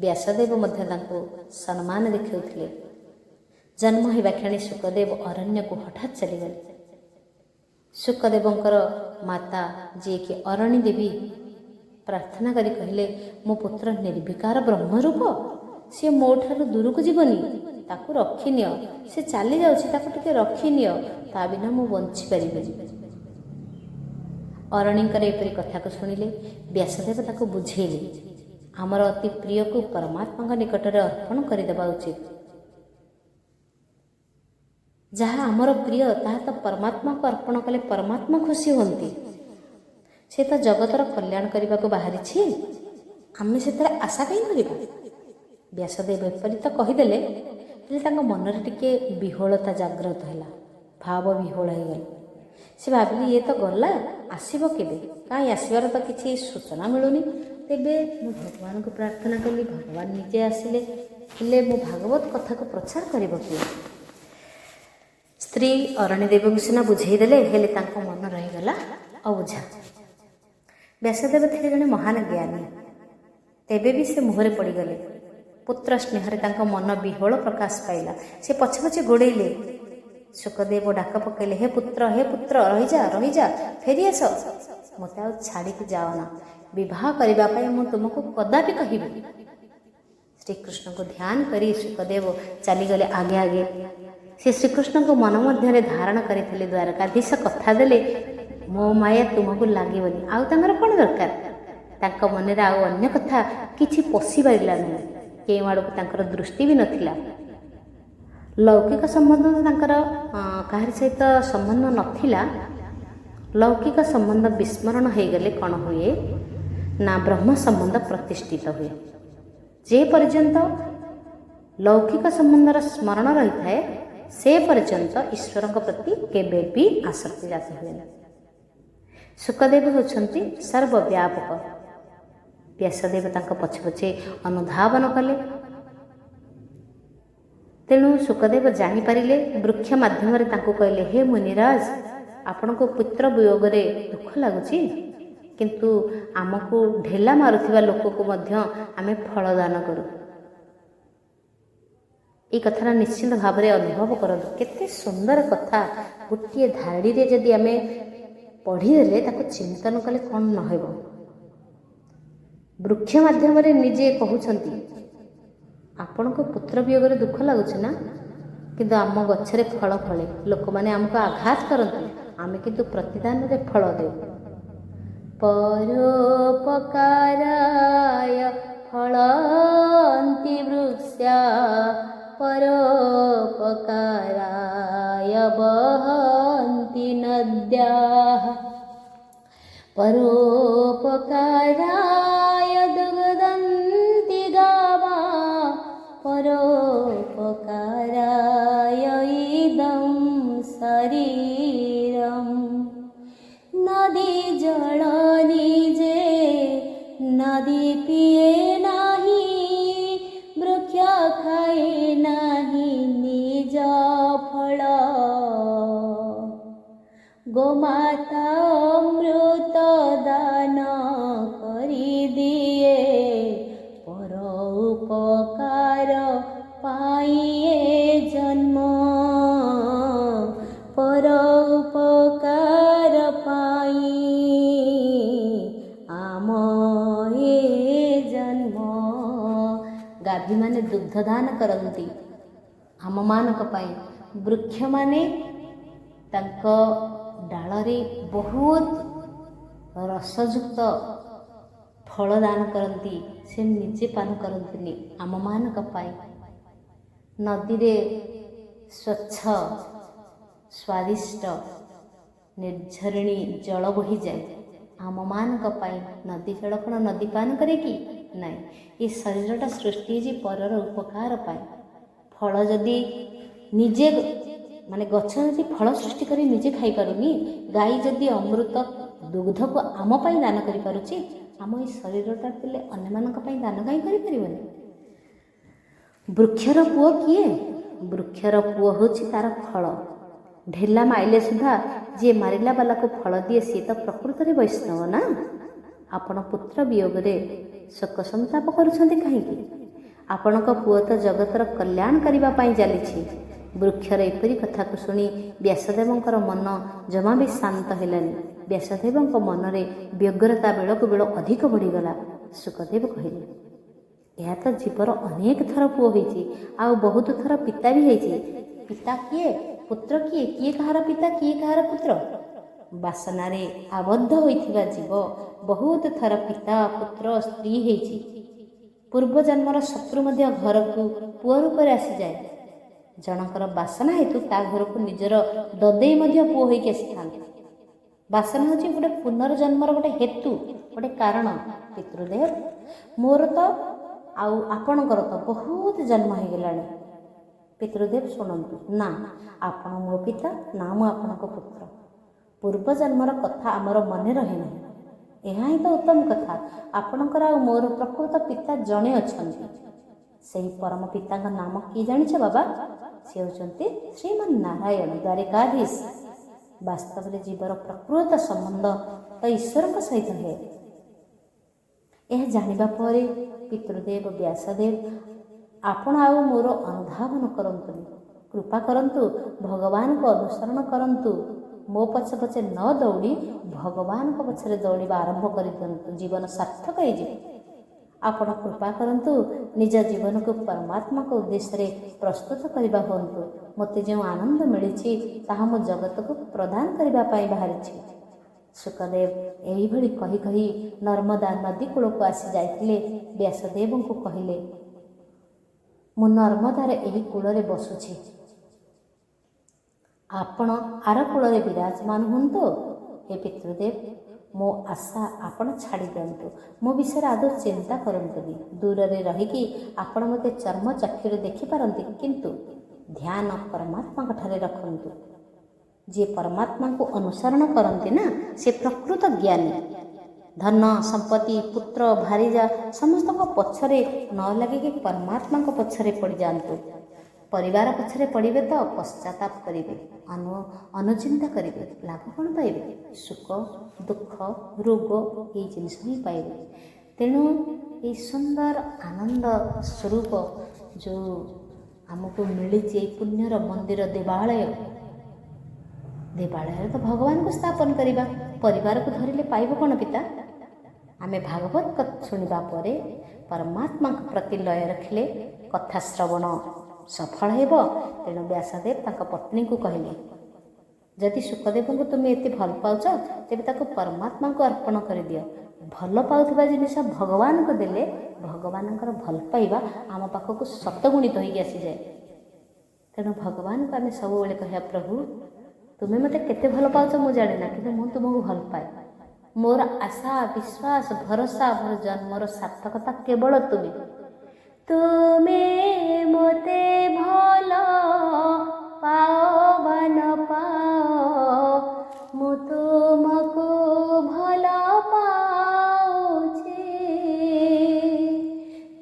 ବ୍ୟାସଦେବ ମଧ୍ୟ ତାଙ୍କୁ ସମ୍ମାନ ଦେଖାଉଥିଲେ। ଜନ୍ମ ହେବା କ୍ଷଣି ଶୁକଦେବ ଅରଣ୍ୟକୁ ହଠାତ୍ ଚାଲିଗଲେ। ଶୁକଦେବଙ୍କର ମାତା ଯିଏକି ଅରଣୀ ଦେବୀ ପ୍ରାର୍ଥନା କରି କହିଲେ, ମୋ ପୁତ୍ର ନିର୍ବିକାର ବ୍ରହ୍ମରୂପ, ସିଏ ମୋ ଠାରୁ ଦୂରକୁ ଯିବନି, ତାକୁ ରଖିନିଅ, ସେ ଚାଲି ଯାଉଛି, ତାକୁ ଟିକେ ରଖିନିଅ, ତା ବିନା ମୁଁ ବଞ୍ଚିପାରିବିନି। ଅରଣୀଙ୍କର ଏପରି କଥାକୁ ଶୁଣିଲେ ବ୍ୟାସଦେବ ତାକୁ ବୁଝେଇଲେ, ଆମର ଅତି ପ୍ରିୟକୁ ପରମାତ୍ମାଙ୍କ ନିକଟରେ ଅର୍ପଣ କରିଦେବା ଉଚିତ। ଯାହା ଆମର ପ୍ରିୟ ତାହା ତ ପରମାତ୍ମାକୁ ଅର୍ପଣ କଲେ ପରମାତ୍ମା ଖୁସି ହୁଅନ୍ତି। ସେ ତ ଜଗତର କଲ୍ୟାଣ କରିବାକୁ ବାହାରିଛି, ଆମେ ସେଥିରେ ଆଶା କାହିଁ କରିବା। ବ୍ୟାସଦେବ ଏପରି ତ କହିଦେଲେ, ହେଲେ ତାଙ୍କ ମନରେ ଟିକେ ବିହ୍ୱଳତା ଜାଗ୍ରତ ହେଲା, ଭାବ ବିହ୍ୱଳ ହେଇଗଲା। ସେ ଭାବିଲେ ଇଏ ତ ଗଲା, ଆସିବ କେବେ? କାହିଁ ଆସିବାର ତ କିଛି ସୂଚନା ମିଳୁନି। ତେବେ ମୁଁ ଭଗବାନଙ୍କୁ ପ୍ରାର୍ଥନା କଲି, ଭଗବାନ ନିଜେ ଆସିଲେ, ହେଲେ ମୋ ଭାଗବତ କଥାକୁ ପ୍ରଚାର କରିବ କିଏ? ସ୍ତ୍ରୀ ଅରଣୀ ଦେବୀଙ୍କୁ ସିନା ବୁଝେଇ ଦେଲେ, ହେଲେ ତାଙ୍କ ମନ ରହିଗଲା ଅବୁଝା। ବ୍ୟାସଦେବ ଥିଲେ ଜଣେ ମହାନ ଜ୍ଞାନୀ, ତେବେ ବି ସେ ମୁହଁରେ ପଡ଼ିଗଲେ। ପୁତ୍ର ସ୍ନେହରେ ତାଙ୍କ ମନ ବିହ୍ୱଳ ପ୍ରକାଶ ପାଇଲା। ସେ ପଛେ ପଛେ ଗୋଡ଼େଇଲେ। ଶୁକଦେବ ଡାକ ପକାଇଲେ, ହେ ପୁତ୍ର ରହିଯା ରହିଯା, ଫେରିଆସ, ମୋତେ ଆଉ ଛାଡ଼ିକି ଯାଅନା, ବିବାହ କରିବା ପାଇଁ ମୁଁ ତୁମକୁ କଦାପି କହିବି। ଶ୍ରୀକୃଷ୍ଣଙ୍କୁ ଧ୍ୟାନ କରି ଶୁକଦେବ ଚାଲିଗଲେ ଆଗେ ଆଗେ। ସେ ଶ୍ରୀକୃଷ୍ଣଙ୍କୁ ମନ ମଧ୍ୟରେ ଧାରଣ କରିଥିଲେ। ଦ୍ୱାରକାଧୀଶ କଥା ଦେଲେ, ମୋ ମାୟା ତୁମକୁ ଲାଗିବନି। ଆଉ ତାଙ୍କର କ'ଣ ଦରକାର? ତାଙ୍କ ମନରେ ଆଉ ଅନ୍ୟ କଥା କିଛି ପଶିପାରିଲା ନାହିଁ। କେଉଁ ଆଡ଼କୁ ତାଙ୍କର ଦୃଷ୍ଟି ବି ନଥିଲା। ଲୌକିକ ସମ୍ବନ୍ଧ ତାଙ୍କର କାହାରି ସହିତ ସମ୍ବନ୍ଧ ନଥିଲା। ଲୌକିକ ସମ୍ବନ୍ଧ ବିସ୍ମରଣ ହୋଇଗଲେ କ'ଣ ହୁଏ ନା, ବ୍ରହ୍ମ ସମ୍ବନ୍ଧ ପ୍ରତିଷ୍ଠିତ ହୁଏ। ଯେ ପର୍ଯ୍ୟନ୍ତ ଲୌକିକ ସମ୍ବନ୍ଧର ସ୍ମରଣ ରହିଥାଏ, ସେ ପର୍ଯ୍ୟନ୍ତ ଈଶ୍ୱରଙ୍କ ପ୍ରତି କେବେ ବି ଆସକ୍ତି ଜାତ ହୁଏନି। ଶୁକଦେବ ହେଉଛନ୍ତି ସର୍ବବ୍ୟାପକ। ବ୍ୟାସଦେବ ତାଙ୍କ ପଛେ ପଛେ ଅନୁଧାବନ କଲେ। ତେଣୁ ଶୁକଦେବ ଜାଣିପାରିଲେ, ବୃକ୍ଷ ମାଧ୍ୟମରେ ତାଙ୍କୁ କହିଲେ, ହେ ମୁନିରାଜ, ଆପଣଙ୍କୁ ପୁତ୍ର ବିୟୋଗରେ ଦୁଃଖ ଲାଗୁଛି, କିନ୍ତୁ ଆମକୁ ଢେଲା ମାରୁଥିବା ଲୋକକୁ ମଧ୍ୟ ଆମେ ଫଳ ଦାନ କରୁ। এই କଥାଟା ନିଶ୍ଚିନ୍ତ ଭାବରେ ଅନୁଭବ କରନ୍ତୁ। କେତେ ସୁନ୍ଦର କଥା। ଗୋଟିଏ ଧାଡ଼ିରେ ଯଦି ଆମେ ପଢ଼ିଦେଲେ, ତାକୁ ଚିନ୍ତନ କଲେ କ'ଣ ନ ହେବ। ବୃକ୍ଷ ମାଧ୍ୟମରେ ନିଜେ କହୁଛନ୍ତି, ଆପଣଙ୍କୁ ପୁତ୍ର ବିୟୋଗରେ ଦୁଃଖ ଲାଗୁଛି ନା, କିନ୍ତୁ ଆମ ଗଛରେ ଫଳ ଫଳେ, ଲୋକମାନେ ଆମକୁ ଆଘାତ କରନ୍ତି, ଆମେ କିନ୍ତୁ ପ୍ରତିଦାନରେ ଫଳ ଦେଉ। ପରୋପକାରାୟ ଫଳନ୍ତି ବୃକ୍ଷା, ପରୋପକାରାୟ ବହନ୍ତି ନଦ୍ୟାଃ, ପରୋପକାରାୟ ଦୁଗ୍ଧନ୍ତି ଗାୱାଃ, ପରୋପକାରାୟ ଇଦଂ ଶରୀରମ୍। ନଦୀ ଜଳ ନିଜେ ନଦୀ ପିଏ ନାହିଁ, ବୃକ୍ଷ ଖାଏ ନାହିଁ ନିଜ ଫଳ। ଗୋମାତା ଅମୃତ ଦାନ କରିଦିଏ, ପର ଉପକାର ପାଇଁ ଏ ଜନ୍ମ, ପର ଉପକାର ପାଇଁ ଆମ ଏ ଜନ୍ମ। ଗାଭୀମାନେ ଦୁଗ୍ଧ ଦାନ କରନ୍ତି ଆମମାନଙ୍କ ପାଇଁ। ବୃକ୍ଷମାନେ ତାଙ୍କ ଡାଳରେ ବହୁତ ରସଯୁକ୍ତ ଫଳ ଦାନ କରନ୍ତି, ସେ ନିଜେ ପାନ କରନ୍ତିନି, ଆମମାନଙ୍କ ପାଇଁ। ନଦୀରେ ସ୍ୱଚ୍ଛ ସ୍ୱାଦିଷ୍ଟ ନିର୍ଝରିଣୀ ଜଳ ବୋହିଯାଏ ଆମମାନଙ୍କ ପାଇଁ। ନଦୀ ଜଳ କ'ଣ ନଦୀ ପାନ କରେ କି? ନାହିଁ। ଏ ଶରୀରଟା ସୃଷ୍ଟି ହେଇଛି ପରର ଉପକାର ପାଇଁ। ଫଳ ଯଦି ନିଜେ ମାନେ ଗଛ ଯଦି ଫଳ ସୃଷ୍ଟି କରି ନିଜେ ଖାଇପାରୁନି, ଗାଈ ଯଦି ଅମୃତ ଦୁଗ୍ଧକୁ ଆମ ପାଇଁ ଦାନ କରିପାରୁଛି, ଆମ ଏ ଶରୀରଟା ଥିଲେ ଅନ୍ୟମାନଙ୍କ ପାଇଁ ଦାନ କାହିଁ କରିପାରିବନି? ବୃକ୍ଷର ପୁଅ କିଏ? ବୃକ୍ଷର ପୁଅ ହେଉଛି ତାର ଫଳ। ଢେଲା ମାଇଲେ ସୁଦ୍ଧା ଯିଏ ମାରିଲା ବାଲାକୁ ଫଳ ଦିଏ ସିଏ ତ ପ୍ରକୃତରେ ବୈଷ୍ଣବ ନା। ଆପଣ ପୁତ୍ର ବିୟୋଗରେ ଶୋକ ସନ୍ତାପ କରୁଛନ୍ତି କାହିଁକି? ଆପଣଙ୍କ ପୁଅ ତ ଜଗତର କଲ୍ୟାଣ କରିବା ପାଇଁ ଚାଲିଛି। ବୃକ୍ଷର ଏପରି କଥାକୁ ଶୁଣି ବ୍ୟାସଦେବଙ୍କର ମନ ଜମା ବି ଶାନ୍ତ ହେଲାନି। ବ୍ୟାସଦେବଙ୍କ ମନରେ ବ୍ୟଗ୍ରତା ବେଳକୁ ବେଳ ଅଧିକ ବଢ଼ିଗଲା। ଶୁକଦେବ କହିଲେ, ଏହା ତ ଜୀବର ଅନେକ ଥର ପୁଅ ହେଇଛି, ଆଉ ବହୁତ ଥର ପିତା ବି ହେଇଛି। ପିତା କିଏ? ପୁତ୍ର କିଏ? କିଏ କାହାର ପିତା, କିଏ କାହାର ପୁତ୍ର? ବାସନାରେ ଆବଦ୍ଧ ହୋଇଥିବା ଜୀବ ବହୁତ ଥର ପିତା, ପୁତ୍ର, ସ୍ତ୍ରୀ ହେଇଛି। ପୂର୍ବଜନ୍ମର ଶତ୍ରୁ ମଧ୍ୟ ଘରକୁ ପୁଅ ରୂପରେ ଆସିଯାଏ। ଜଣଙ୍କର ବାସନା ହେତୁ ତା ଘରକୁ ନିଜର ଦଦେଇ ମଧ୍ୟ ପୁଅ ହୋଇକି ଆସିଥାନ୍ତି। ବାସନା ହେଉଛି ଗୋଟେ ପୁନର୍ଜନ୍ମର ଗୋଟେ ହେତୁ, ଗୋଟେ କାରଣ। ପିତୃଦେବ, ମୋର ତ ଆଉ ଆପଣଙ୍କର ତ ବହୁତ ଜନ୍ମ ହେଇଗଲାଣି। ପିତୃଦେବ ଶୁଣନ୍ତୁ, ନା ଆପଣ ମୋ ପିତା, ନା ମୁଁ ଆପଣଙ୍କ ପୁତ୍ର। ପୂର୍ବଜନ୍ମର କଥା ଆମର ମନେ ରହେ ନାହିଁ। ଏହା ହିଁ ତ ଉତ୍ତମ କଥା। ଆପଣଙ୍କର ଆଉ ମୋର ପ୍ରକୃତ ପିତା ଜଣେ ଅଛନ୍ତି। ସେହି ପରମ ପିତାଙ୍କ ନାମ କିଏ ଜାଣିଛ ବାବା? ସେ ହେଉଛନ୍ତି ଶ୍ରୀମନ୍ ନାରାୟଣ ଦ୍ୱାରିକାଧୀଶ। ବାସ୍ତବରେ ଜୀବର ପ୍ରକୃତ ସମ୍ବନ୍ଧ ତ ଈଶ୍ୱରଙ୍କ ସହିତ ହୁଏ। ଏହା ଜାଣିବା ପରେ ପିତୃଦେବ ବ୍ୟାସଦେବ, ଆପଣ ଆଉ ମୋର ଅନୁଧାବନ କରନ୍ତୁନି। କୃପା କରନ୍ତୁ, ଭଗବାନଙ୍କୁ ଅନୁସରଣ କରନ୍ତୁ। ମୋ ପଛେ ପଛେ ନ ଦୌଡ଼ି ଭଗବାନଙ୍କ ପଛରେ ଦୌଡ଼ିବା ଆରମ୍ଭ କରିଦିଅନ୍ତୁ। ଜୀବନ ସାର୍ଥକ ହେଇଯିବ। ଆପଣ କୃପା କରନ୍ତୁ, ନିଜ ଜୀବନକୁ ପରମାତ୍ମାଙ୍କ ଉଦ୍ଦେଶ୍ୟରେ ପ୍ରସ୍ତୁତ କରିବା ହୁଅନ୍ତୁ। ମୋତେ ଯେଉଁ ଆନନ୍ଦ ମିଳିଛି ତାହା ମୁଁ ଜଗତକୁ ପ୍ରଦାନ କରିବା ପାଇଁ ବାହାରିଛି। ଶୁକଦେବ ଏହିଭଳି କହି କହି ନର୍ମଦା ନଦୀ କୂଳକୁ ଆସି ଯାଇଥିଲେ। ବ୍ୟାସଦେବଙ୍କୁ କହିଲେ, ମୁଁ ନର୍ମଦାର ଏହି କୂଳରେ ବସୁଛି, ଆପଣ ଆର କୂଳରେ ବିରାଜମାନ ହୁଅନ୍ତୁ। ହେ ପିତୃଦେବ, ମୋ ଆଶା ଆପଣ ଛାଡ଼ି ଦିଅନ୍ତୁ। ମୋ ବିଷୟରେ ଆଦୌ ଚିନ୍ତା କରନ୍ତୁନି। ଦୂରରେ ରହିକି ଆପଣ ମୋତେ ଚର୍ମ ଚକ୍ଷୁରେ ଦେଖିପାରନ୍ତି, କିନ୍ତୁ ଧ୍ୟାନ ପରମାତ୍ମାଙ୍କ ଠାରେ ରଖନ୍ତୁ। ଯିଏ ପରମାତ୍ମାଙ୍କୁ ଅନୁସରଣ କରନ୍ତି ନା, ସେ ପ୍ରକୃତ ଜ୍ଞାନୀ। ଧନ ସମ୍ପତ୍ତି, ପୁତ୍ର, ଭାରିଜା ସମସ୍ତଙ୍କ ପଛରେ ନ ଲାଗିକି ପରମାତ୍ମାଙ୍କ ପଛରେ ପଡ଼ିଯାଆନ୍ତୁ। ପରିବାର ପଛରେ ପଡ଼ିବେ ତ ପଶ୍ଚାତାପ କରିବେ, ଅନୁଚିନ୍ତା କରିବେ। ଲାଭ କ'ଣ ପାଇବେ? ସୁଖ, ଦୁଃଖ, ରୋଗ ଏଇ ଜିନିଷ ହିଁ ପାଇବେ। ତେଣୁ ଏଇ ସୁନ୍ଦର ଆନନ୍ଦ ସ୍ୱରୂପ ଯେଉଁ ଆମକୁ ମିଳିଛି, ଏଇ ପୁଣ୍ୟର ମନ୍ଦିର ଦେବାଳୟରେ ତ ଭଗବାନଙ୍କୁ ସ୍ଥାପନ କରିବା। ପରିବାରକୁ ଧରିଲେ ପାଇବ କ'ଣ ପିତା? ଆମେ ଭାଗବତ କଥା ଶୁଣିବା ପରେ ପରମାତ୍ମାଙ୍କ ପ୍ରତି ଲୟ ରଖିଲେ କଥା ଶ୍ରବଣ ସଫଳ ହେବ। ତେଣୁ ବ୍ୟାସଦେବ ତାଙ୍କ ପତ୍ନୀଙ୍କୁ କହିଲେ, ଯଦି ଶୁକଦେବଙ୍କୁ ତୁମେ ଏତେ ଭଲ ପାଉଛ, ତେବେ ତାକୁ ପରମାତ୍ମାଙ୍କୁ ଅର୍ପଣ କରିଦିଅ। ଭଲ ପାଉଥିବା ଜିନିଷ ଭଗବାନଙ୍କୁ ଦେଲେ ଭଗବାନଙ୍କର ଭଲ ପାଇବା ଆମ ପାଖକୁ ଶତଗୁଣିତ ହୋଇକି ଆସିଯାଏ। ତେଣୁ ଭଗବାନଙ୍କୁ ଆମେ ସବୁବେଳେ କହିବା, ପ୍ରଭୁ ତୁମେ ମୋତେ କେତେ ଭଲ ପାଉଛ ମୁଁ ଜାଣେନା, କିନ୍ତୁ ମୁଁ ତୁମକୁ ଭଲ ପାଏ। ମୋର ଆଶା, ବିଶ୍ୱାସ, ଭରସା, ମୋର ଜନ୍ମର ସାର୍ଥକତା କେବଳ ତୁମେ। ତୁମେ ମୋତେ ଭଲ ପାଅ ବା ନ ପାଅ, ମୁଁ ତୁମକୁ ଭଲ ପାଉଛି।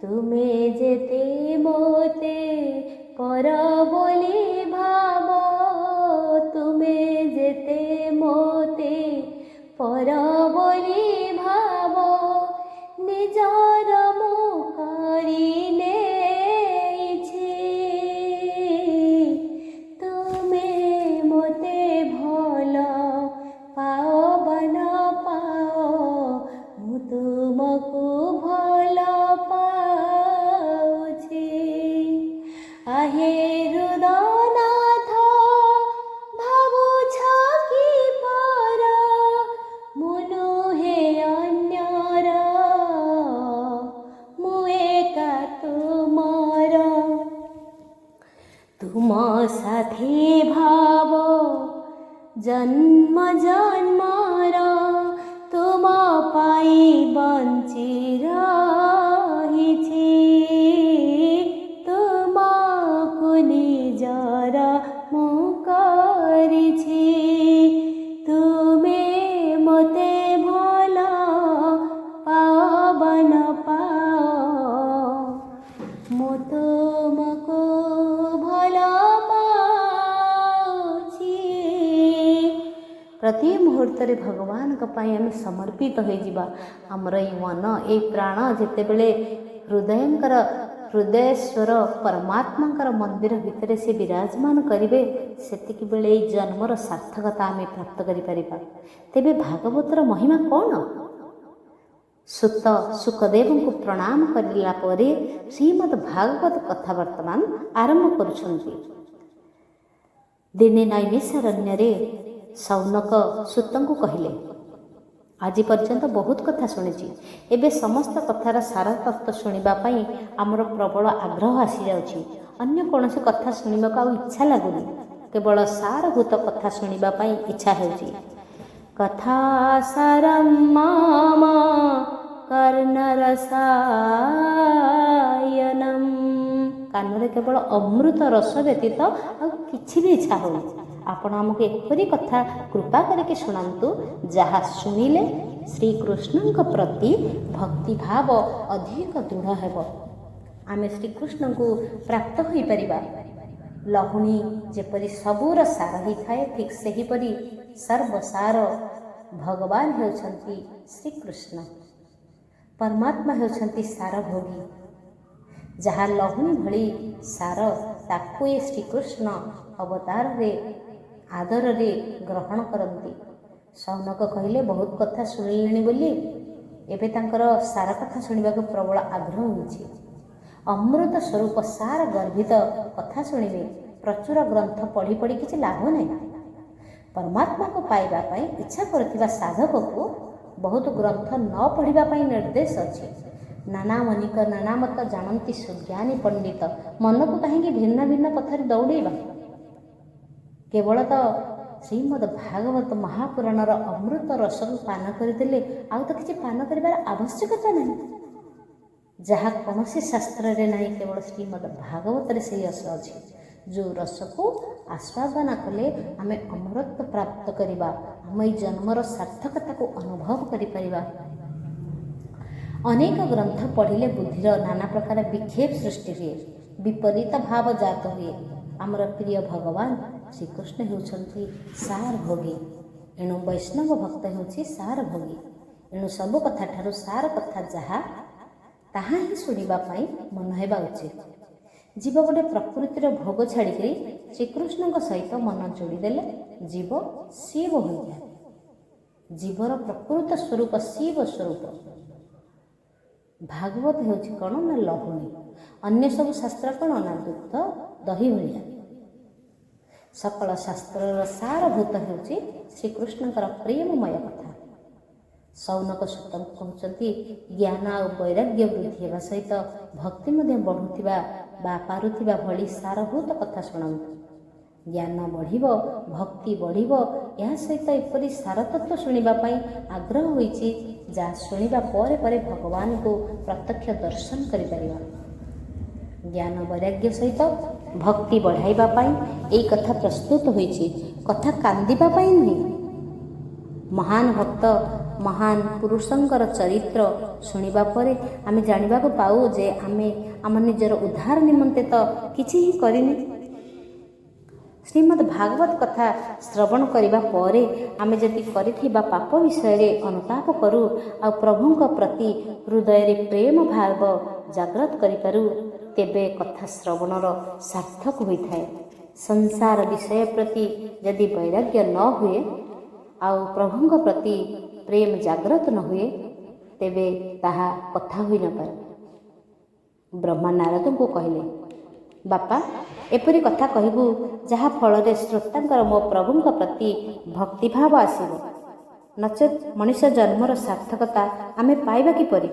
ତୁମେ ଯେତେ ମୋତେ ପର ବୋଲି ଭାବ, ତୁମେ ଯେତେ ମୋତେ ପର ବୋଲି ଭାବ, ନିଜର ମୁଁ କରି ନେଇଛି। ତୁମେ ମୋତେ ଭଲ ପାଅ ବା ନ ପାଅ, ମୁଁ ତୁମକୁ ଭଲ ପାଉଛି। ଆହେ ହୃଦୟନାଥ, ଭାବୁଛ କି ପର, ମୁଁ ନୁହେଁ ଅନ୍ୟର, ମୁଁ ଏକା ତୁମର। ତୁମ ସାଥୀ ଭାବ ଜନ୍ମ ଜନ୍ମର, ତୁମ ପାଇଁ ବଞ୍ଚି ରହିଛି। ତୁମକୁ ନିଜର ମୁଁ କରିଛି। ତୁମେ ମୋତେ ଭଲ ପାଅ ବା ନ ପାଅ, ମୁଁ ତୁମ प्रति मुहूर्तरे भगवान आमे समर्पित होइजिबा। हमर ए मन ए प्राण जेतेबेले हृदयेश्वर परमात्मा मंदिर भितर से विराजमान करिवे सेतिक बेले जन्मर सार्थकता आमे प्राप्त करि परिबा। तेबे भागवतर महिमा कौन? सुत सुखदेव को प्रणाम करला परे श्रीमद् भागवत कथा वर्तमान आरंभ करुछंती। दिने नैमिषारण्य रे सौनक सुतंकु कहिले, आज पर्यंत बहुत कथा शुणी, एबे समस्त कथार सार तत्व शुणा आमर प्रबल आग्रह आसी जाउछि। अन्य कौन कथा शुणा को इच्छा लगुनि, केवल सारभूत कथा शुणा इच्छा होउछि। कथा सारम मम कर्णरसायनम, कानरे केवल अमृत रस व्यतीत आ किछि भी इच्छा हो। आपण आमको एपरी कथा कृपा करके शुणांतु जहा शुणिले श्रीकृष्ण प्रति भक्ति भाव अधिक दृढ़ हेब। आमे श्रीकृष्ण को प्राप्त हो परिबा। लहुणी जेपरी सबूर सार ही थाए, ठीक सेहीपरि सर्वसार भगवान हेउछंती श्रीकृष्ण। परमात्मा हेउछंती सार भोगी। जहा लहुणी भली सार ताकू ये श्रीकृष्ण अवतार रे आदर रे ग्रहण करती। सौनक कहले बहुत कथा शुणिले बोली एबे तांकर सार कथा शुणा को प्रबल आग्रह होइछि। अमृत स्वरूप सार गर्भित कथा शुणिले प्रचुर ग्रंथ पढ़ी पढ़ी किछि लाभ नहीं। परमात्मा को पाइबा पाई इच्छा करथिबा साधक को बहुत ग्रंथ न पढ़िबा पाई निर्देश अछि। नाना मनिक नाना मत जानती सुज्ञानी पंडित मन को कहीं भिन्न भिन्न पथर दौड़ेबा। केवल तो श्रीमद् भागवत महापुराणर अमृत रस को पान करदेले आउ तो किसी पान करिबार आवश्यकता नहीं। जहाँ कौन शास्त्र रे नहीं, केवल श्रीमद् भागवत रे से रस अछि। जो रस को आस्वादन कले आमे अमृत प्राप्त करिबा, आम जन्मर सार्थकता को अनुभव करि परिबा। अनेक ग्रंथ पढ़िले बुद्धिर नाना प्रकार विक्षेप सृष्टि हुए, विपरीत भाव जात हुए। आमर प्रिय भगवान श्रीकृष्ण हेउछंती सार भोगी। एणु वैष्णव भक्त हेउछि सार भोगी। एणु सब कथा ठारू सार कथा जहा ताहा ही शुणिबा पाई मन हेबा उचित। जीव गोटे प्रकृतिर भोग छाड़ी श्रीकृष्ण सहित मन जोड़ीदेले जीव शिव हो जाए। जीवर प्रकृत स्वरूप शिव स्वरूप। भागवत हेउछि कौन ना लहुणी, अन्य सब शास्त्र कौन ना दुग्ध दही भलिया। सकल शास्त्र सारभूत हेउछि श्रीकृष्णकर प्रेममय कथा। सौनक सुत कहते ज्ञान आ वैराग्य वृद्धि होगा सहित भक्ति बढ़ुवा पारुवा भली सारभूत कथा शुणातु। ज्ञान बढ़ भक्ति बढ़ या सहित एपरी सारतत्व शुणापी आग्रह होइछि जहाँ शुणा परे परे भगवान को प्रत्यक्ष दर्शन कर। ज्ञान वैराग्य सहित भक्ति बढ़ाइबापी यही कथा प्रस्तुत होइछि। कथा कांदीबापी नुहे। महान भक्त महान पुरुषंकर चरित्र शुणा परे आमे जानिबा को पाऊ जे आमे आम निजर उद्धार निमंते तो किछि ही करिने। श्रीमद् भागवत कथा श्रवण करिबा परे आमे जति करिथिबा पाप विषय रे अनुताप करू आ प्रभुंक प्रति हृदय रे प्रेम भाव जागृत करि पारू, तेबे कथा श्रवणर सार्थक होइथाय। संसार विषय प्रति यदि वैराग्य न हुए आ प्रभुंक प्रति प्रेम जागृत न हुए तेबे ताहा कथा होई न पारे। ब्रह्मा नारद को कहले, बापा एपरी कथा कहबू जहा फल श्रोतांकर मो प्रभुंक प्रति भक्तिभाव आसीबो, नचेत मनुष्य जन्मर सार्थकता आमे पाइबा किपरि।